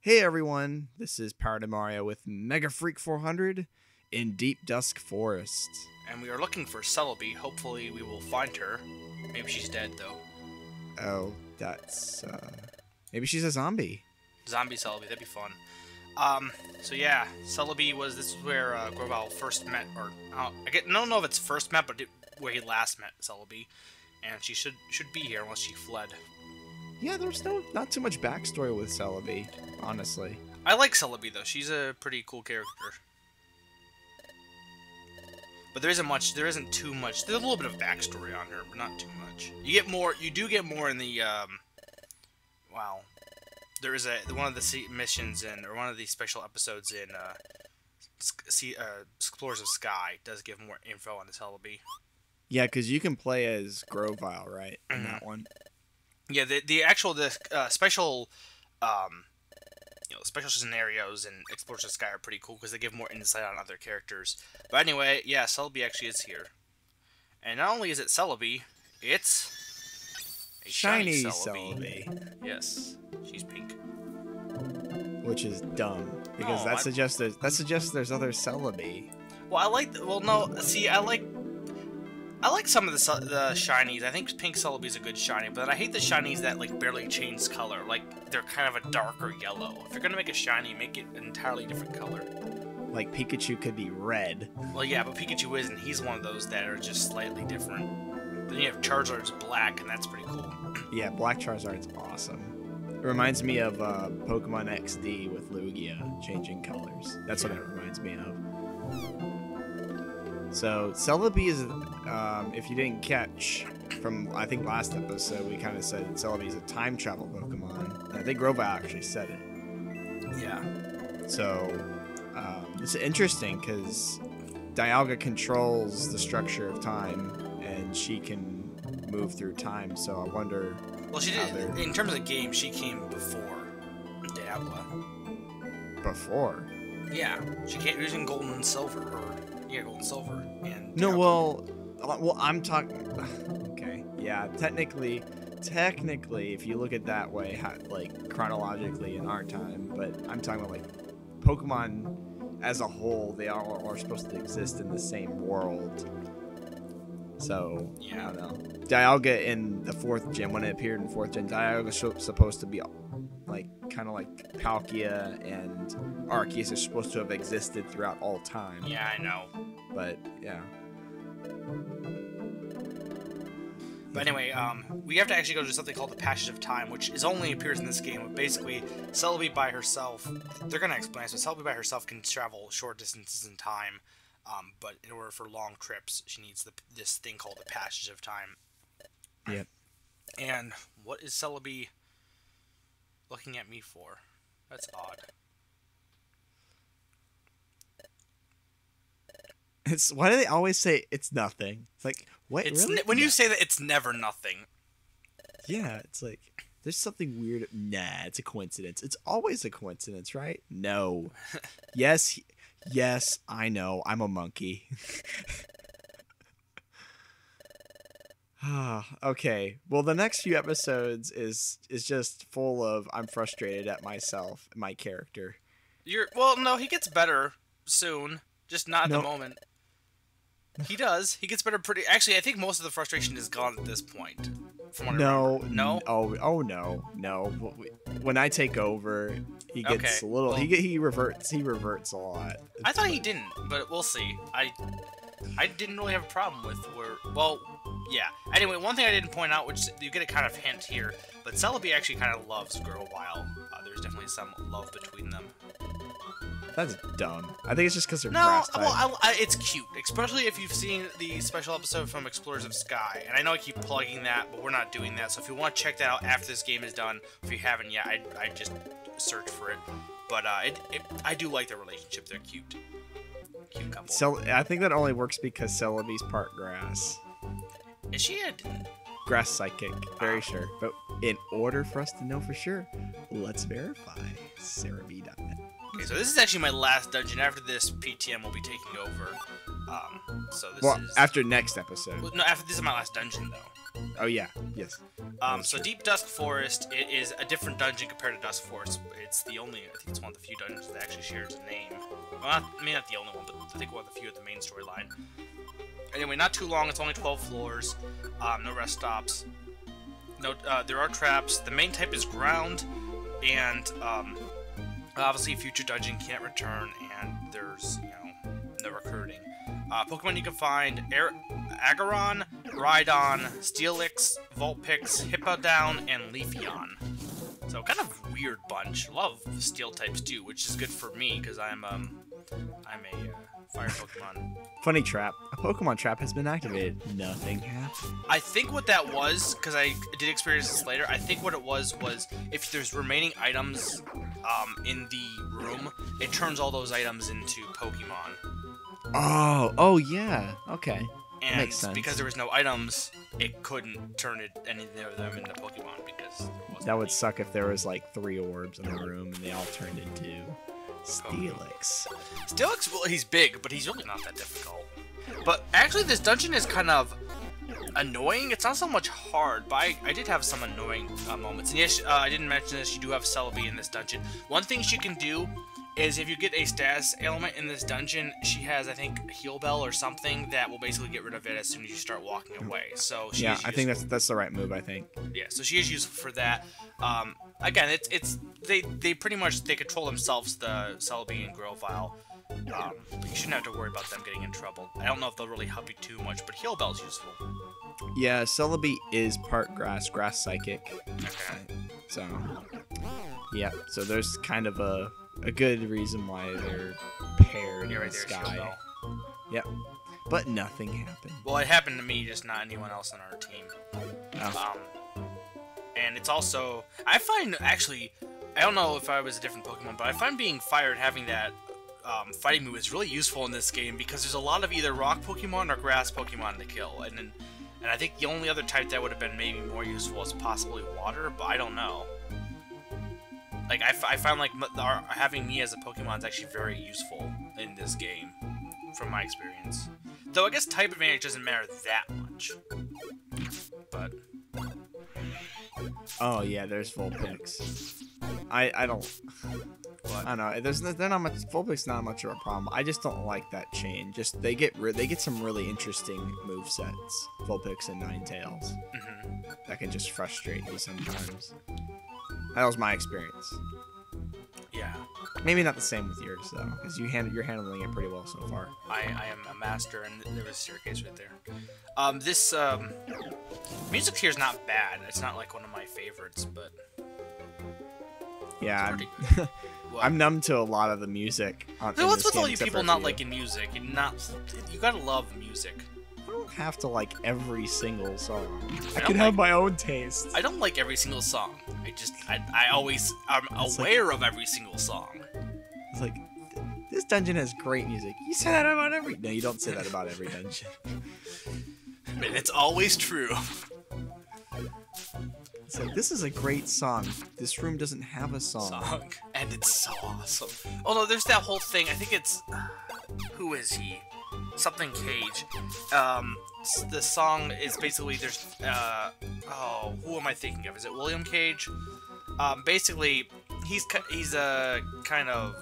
Hey everyone, this is Power to Mario with Mega Freak 400 in Deep Dusk Forest. And we are looking for Celebi. Hopefully we will find her. Maybe she's dead, though. Oh, that's, maybe she's a zombie. Zombie Celebi, that'd be fun. So yeah, Celebi this is where Grovyle first met, or, I don't know if it's first met, but where he last met Celebi. And she should be here unless she fled. Yeah, there's not too much backstory with Celebi, honestly. I like Celebi, though. She's a pretty cool character. But there isn't too much. There's a little bit of backstory on her, but not too much. You do get more in the, wow. There is one of the missions or one of the special episodes in, Explorers of Sky does give more info on the Celebi. Yeah, because you can play as Grovyle, right, in that one. Yeah, the special, special scenarios in Explorers of Sky are pretty cool because they give more insight on other characters. But anyway, yeah, Celebi actually is here. And not only is it Celebi, it's a shiny Celebi. Yes, she's pink. Which is dumb because that suggests there's other Celebi. Well, I like some of the shinies. I think pink Celebi is a good shiny, but I hate the shinies that like barely change color. Like they're kind of a darker yellow. If you're gonna make a shiny, make it an entirely different color. Like Pikachu could be red. Well, yeah, but Pikachu isn't. He's one of those that are just slightly different. Then you have Charizard's black, and that's pretty cool. Yeah, Black Charizard's awesome. It reminds me of Pokemon XD with Lugia changing colors. That's what it reminds me of. So Celebi is, if you didn't catch from I think last episode, we kind of said Celebi is a time travel Pokemon. And I think Grovyle actually said it. Yeah. So it's interesting because Dialga controls the structure of time, and she can move through time. So I wonder. Well, she did. In terms of the game, she came before Dialga. Before. Yeah, she came using Gold and Silver. Gold and Silver. And no, well, I'm talking. Okay, yeah, technically, if you look at it that way, like chronologically in our time, but I'm talking about like Pokemon as a whole. They all are supposed to exist in the same world. So yeah, I don't know. Dialga in the 4th gen, when it appeared in 4th gen, Dialga was supposed to be like kind of like Palkia and Arceus are supposed to have existed throughout all time. Yeah, I know. But yeah. But anyway, we have to actually go to something called the Passage of Time, which only appears in this game. But basically, Celebi by herself, they're gonna explain this, but Celebi by herself can travel short distances in time. But in order for long trips, she needs this thing called the Passage of Time. Yep. And what is Celebi looking at me for? That's odd. Why do they always say it's nothing? It's like, what? Really? When you say that, it's never nothing. Yeah, it's like there's something weird. Nah, it's a coincidence. It's always a coincidence, right? No. Yes, I know. I'm a monkey. Okay. Well, the next few episodes is just full of I'm frustrated at myself and my character. No, he gets better soon, just not at the moment. He does. He gets better pretty. Actually, I think most of the frustration is gone at this point. From what I remember. No. Oh no. When I take over, he gets a little. He reverts. He reverts a lot. I thought he didn't, but we'll see. I didn't really have a problem with yeah. Anyway, one thing I didn't point out, which you get a kind of hint here, but Celebi actually kind of loves Grovyle. There's definitely some love between them. That's dumb. I think it's just because they're grass type. Well, it's cute, especially if you've seen the special episode from Explorers of Sky. And I know I keep plugging that, but we're not doing that. So if you want to check that out after this game is done, if you haven't yet, I just search for it. But I do like their relationship. They're cute. Cute couple. So I think that only works because Celebi's part grass. Is she a grass psychic? Very sure. But in order for us to know for sure, let's verify Cerebi.net. Okay, so this is actually my last dungeon. After this, PTM will be taking over. So this is... after next episode. No, after this is my last dungeon, though. Oh yeah, yes. So Deep Dusk Forest, it is a different dungeon compared to Dusk Forest. It's the only, I think it's one of the few dungeons that actually shares a name. Well, not the only one, but I think one of the few of the main storyline. Anyway, not too long. It's only 12 floors. No rest stops. No, there are traps. The main type is ground, and obviously future dungeon can't return, and there's no recruiting. Pokemon you can find: Aggron, Rhydon, Steelix, Vulpix, Hippowdon, and Leafeon. So kind of weird bunch. Love Steel types too, which is good for me because I'm a fire Pokemon. Funny trap. A Pokemon trap has been activated. Nothing happened. I think what that was, because I did experience this later, I think what it was if there's remaining items in the room, it turns all those items into Pokemon. Oh yeah. Okay. And makes sense. Because there was no items, it couldn't turn any of them into Pokemon because there wasn't That would any. suck if there was like 3 orbs in the room and they all turned into Steelix. Steelix, well, he's big, but he's really not that difficult. But actually, this dungeon is kind of annoying. It's not so much hard, but I did have some annoying moments. And yes, I didn't mention this, you do have Celebi in this dungeon. One thing she can do is if you get a status ailment in this dungeon, she has, I think, Heal Bell or something that will basically get rid of it as soon as you start walking away. So she Yeah, is I think that's the right move. I think. yeah, so she is useful for that. Again, they pretty much they control themselves, the Celebi and Grovyle. But you shouldn't have to worry about them getting in trouble. I don't know if they'll really help you too much, but Heal Bell's useful. Yeah, Celebi is part grass psychic. Okay. So, yeah. So there's kind of a good reason why they're paired Yeah, in right the there's Heal sky. Bell. Yep. But nothing happened. Well, it happened to me, just not anyone else on our team. Oh. And it's also, I find, actually, I don't know if I was a different Pokemon, but I find being fired, having that fighting move is really useful in this game because there's a lot of either rock Pokemon or grass Pokemon to kill. And I think the only other type that would have been maybe more useful is possibly water, but I don't know. Like, I found like having me as a Pokemon is actually very useful in this game, from my experience. Though I guess type advantage doesn't matter that much. But Oh yeah, there's Vulpix. I don't. what? I don't know. They're not much. Vulpix not much of a problem. I just don't like that chain. Just they get some really interesting move sets. Vulpix and Ninetales that can just frustrate me sometimes. That was my experience. Yeah, Maybe not the same with yours though, because you're handling it pretty well so far. I am a master, and there was a staircase right there. This music here is not bad. It's not like one of my favorites, but Yeah, pretty what? I'm numb to a lot of the music. So what's with all you people not liking music? You gotta love music. I don't have to like every single song. I don't can have like- my own taste. I don't like every single song. I always am It's like- aware of every single song. It's like this dungeon has great music. You say that about every. No, you don't say that about every dungeon. But it's always true. It's like this is a great song. This room doesn't have a song. And it's so awesome. Oh no, there's that whole thing. I think it's who is he? Something Cage. The song is basically there's who am I thinking of? Is it William Cage? Basically, he's a kind of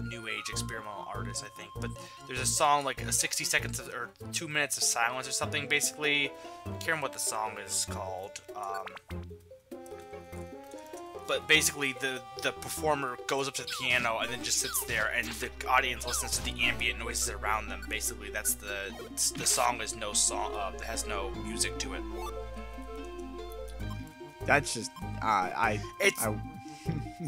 new age experimental artist, I think. But there's a song like a 60 seconds or 2 minutes of silence or something. Basically, I can't remember what the song is called. But basically, the performer goes up to the piano and then just sits there, and the audience listens to the ambient noises around them. Basically, that's the song is no song, has no music to it. That's just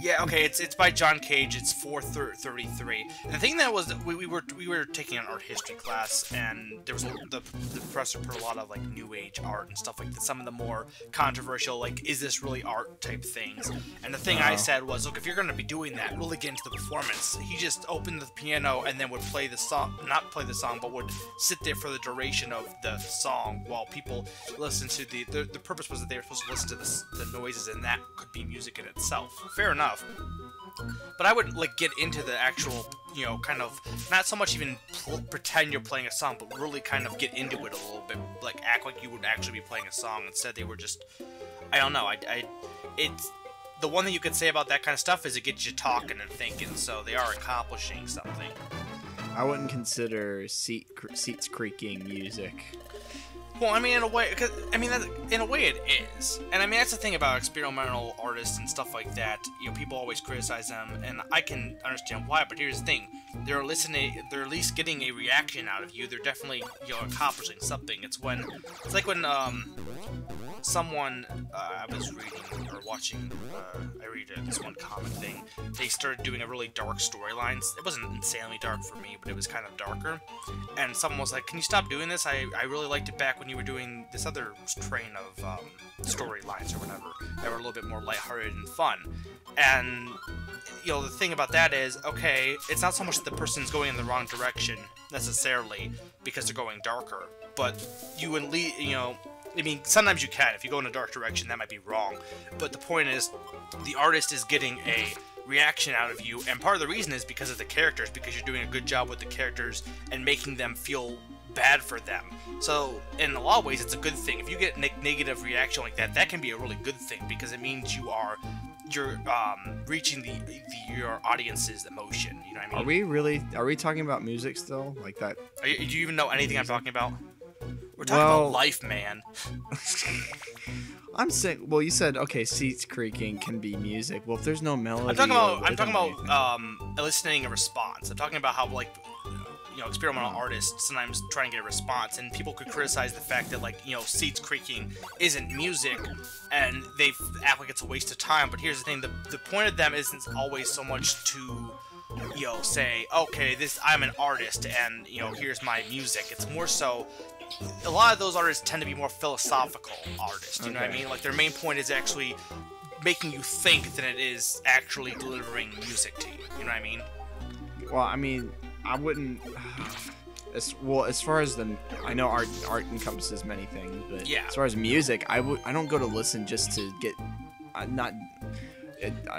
Yeah, okay, it's by John Cage. It's 433. And the thing that was we were taking an art history class, and there was the professor put a lot of like new age art and stuff like that. Some of the more controversial, like, is this really art type things? And the thing I said was, look, if you're gonna be doing that, really get into the performance. He just opened the piano and then would play the song, not play the song, but would sit there for the duration of the song while people listen to the purpose was that they were supposed to listen to the noises, and that could be music in itself. Fair enough. But I would like get into the actual you know, kind of not so much even pretend you're playing a song, but really kind of get into it a little bit, like act like you would actually be playing a song. Instead, they were just, I don't know. It's the one thing you could say about that kind of stuff is it gets you talking and thinking. So they are accomplishing something. I wouldn't consider seats creaking music. Well, I mean, in a way, in a way it is. And I mean, that's the thing about experimental artists and stuff like that. You know, people always criticize them, and I can understand why, but here's the thing. They're at least getting a reaction out of you. They're definitely, you know, accomplishing something. It's like when, someone, I was reading, or watching, I read this one comic thing, they started doing a really dark storyline. It wasn't insanely dark for me, but it was kind of darker. And someone was like, can you stop doing this? I really liked it back when you were doing this other train of storylines or whatever that were a little bit more lighthearted and fun. And you know, the thing about that is, okay, it's not so much that the person's going in the wrong direction necessarily because they're going darker, but you at least, you know, I mean, sometimes you can. If you go in a dark direction, that might be wrong. But the point is, the artist is getting a reaction out of you, and part of the reason is because of the characters, because you're doing a good job with the characters and making them feel bad for them. So, in a lot of ways, it's a good thing. If you get negative reaction like that, that can be a really good thing, because it means you're reaching your audience's emotion. You know what I mean? Are we talking about music still? Like that? Do you even know anything I'm talking about? We're talking about life, man. I'm saying, well, you said, okay, seats creaking can be music. Well, if there's no melody, I'm talking about eliciting a response. I'm talking about how, like, you know, experimental artists sometimes try and get a response, and people could criticize the fact that, like, you know, seats creaking isn't music, and they act like it's a waste of time. But here's the thing: the point of them isn't always so much to, you know, say, okay, I'm an artist, and, you know, here's my music. It's more so, a lot of those artists tend to be more philosophical artists, you know what I mean? Like, their main point is actually making you think than it is actually delivering music to you, you know what I mean? Well, I mean, I wouldn't... as far as I know art encompasses many things, but yeah. As far as music, I don't go to listen just to get...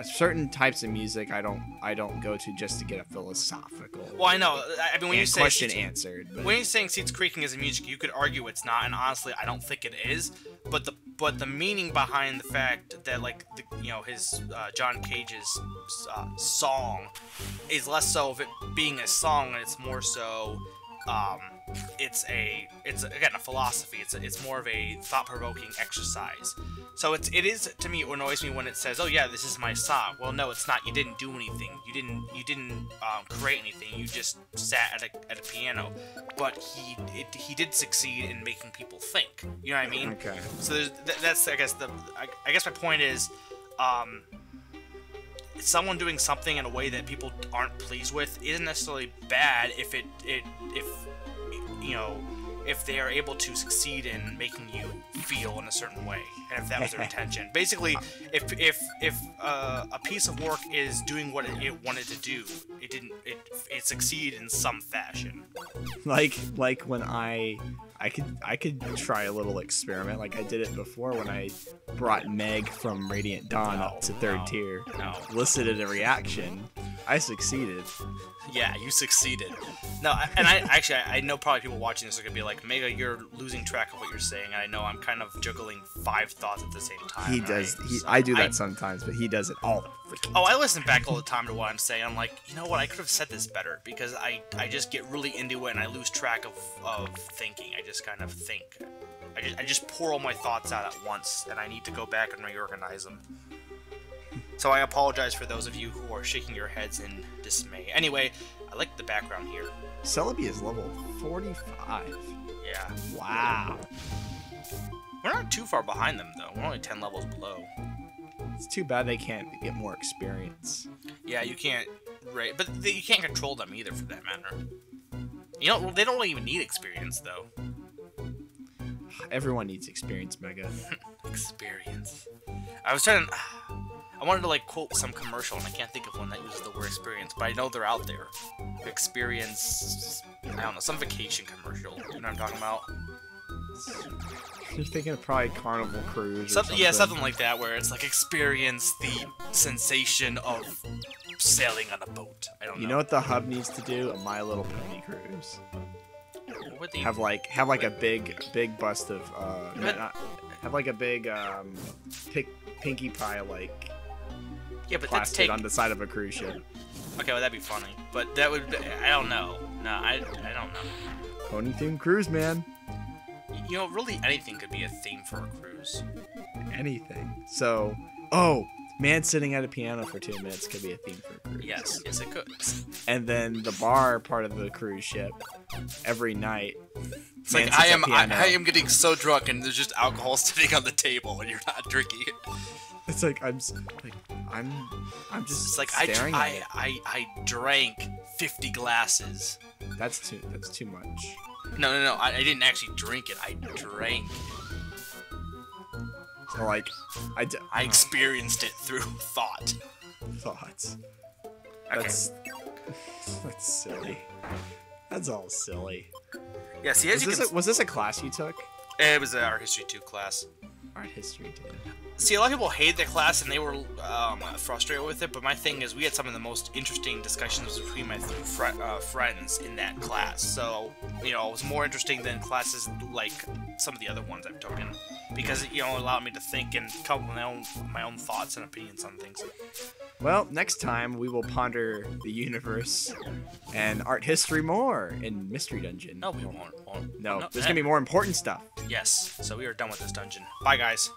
certain types of music I don't go to just to get a philosophical. Well, I know. I mean, when you say question answered. But when you're saying seats creaking is a music, you could argue it's not, and honestly, I don't think it is. But the meaning behind the fact that, like, you know, his John Cage's song is less so of it being a song, and it's more so. It's again a philosophy. It's more of a thought-provoking exercise. So it is to me, it annoys me when it says, "Oh yeah, this is my song." Well, no, it's not. You didn't do anything. You didn't create anything. You just sat at a piano. But he did succeed in making people think. You know what I mean? Okay. So that's I guess my point is, someone doing something in a way that people aren't pleased with isn't necessarily bad if if they are able to succeed in making you feel in a certain way, and if that was their intention. Basically, if a piece of work is doing what it wanted to do, it succeeded in some fashion. Like when I could try a little experiment, like I did it before when I brought Meg from Radiant Dawn up to third tier. No. Elicited a reaction. I succeeded. Yeah, you succeeded. No, and I know probably people watching this are gonna be like, Mega, you're losing track of what you're saying. And I know I'm kind of juggling 5 thoughts at the same time. He does. I do that sometimes, but he does it all the freaking time. Oh, I listen back all the time to what I'm saying. I'm like, you know what? I could have said this better, because I just get really into it and I lose track of thinking. I just kind of think. I just pour all my thoughts out at once, and I need to go back and reorganize them. So I apologize for those of you who are shaking your heads in dismay. Anyway, I like the background here. Celebi is level 45. Yeah. Wow. We're not too far behind them, though. We're only 10 levels below. It's too bad they can't get more experience. Yeah, you can't... Right, but you can't control them either, for that matter. You know, they don't even need experience, though. Everyone needs experience, Mega. Experience. I wanted to, like, quote some commercial, and I can't think of one that uses the word experience, but I know they're out there. Experience... I don't know, some vacation commercial. You know what I'm talking about? You're thinking of probably Carnival Cruise or something. Yeah, something like that, where it's like, experience the sensation of sailing on a boat. I don't know. You know what the hub needs to do? A My Little Pony cruise. What would they Have like a big bust of have like a big Pinkie Pie like yeah, but that's plastered take. on the side of a cruise ship. Okay, well that'd be funny, but that would. I don't know. No, I don't know. Pony themed cruise, man. You know, really anything could be a theme for a cruise. Anything. So, oh, man sitting at a piano for 2 minutes could be a theme for a cruise. Yes, it could. And then the bar part of the cruise ship, every night. It's like I am getting so drunk and there's just alcohol sitting on the table and you're not drinking it. It's like I'm just It's like staring at it. I drank 50 glasses. That's too much. No. I didn't actually drink it. I drank. So like I experienced it through thought. thoughts. Okay. That's silly. That's all silly. Yeah. See, as Was this a class you took? it was our history 2 class. Art history too. See, a lot of people hate the class and they were frustrated with it, but my thing is we had some of the most interesting discussions between my friends in that class. So, you know, it was more interesting than classes like some of the other ones I've taken because, you know, it allowed me to think and come up with my own thoughts and opinions on things. Well, next time we will ponder the universe and art history more in Mystery Dungeon. No, we won't. No, there's gonna be more important stuff. Yes, so we are done with this dungeon. Bye, guys.